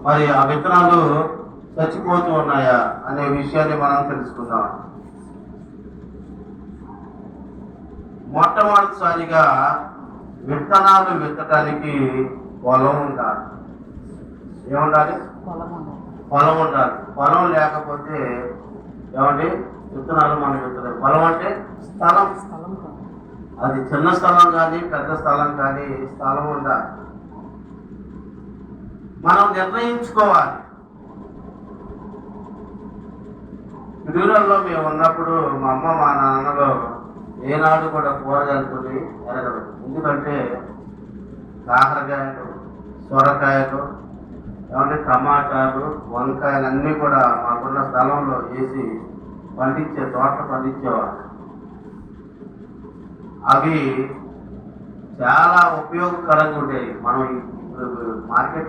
మరి ఆ విత్తనాలు చచ్చిపోతూ ఉన్నాయా అనే విషయాన్ని మనం తెలుసుకుందాం. మొట్టమొదటిసారిగా విత్తనాలు విత్తడానికి పొలం ఉండాలి. ఏముండాలి? పొలం ఉండాలి. పొలం లేకపోతే ఏమంటే విత్తనాలు మనం విత్తనాలు. పొలం అంటే స్థలం. అది చిన్న స్థలం కానీ పెద్ద స్థలం కానీ స్థలం ఉండాలి. మనం నిర్ణయించుకోవాలి. విడుదలలో మేము ఉన్నప్పుడు మా అమ్మ మా నాన్నలో ఏనాడు కూడా కూరగాయలు కొని ఎరగదు. ఎందుకంటే కాకరకాయలు, సొరకాయలు, ఏమంటే టమాటాలు, వంకాయలు అన్నీ కూడా మాకున్న స్థలంలో వేసి తోటలు పండించేవాళ్ళు. అవి చాలా ఉపయోగకరంగా ఉండేవి. మనం ఇప్పుడు మార్కెట్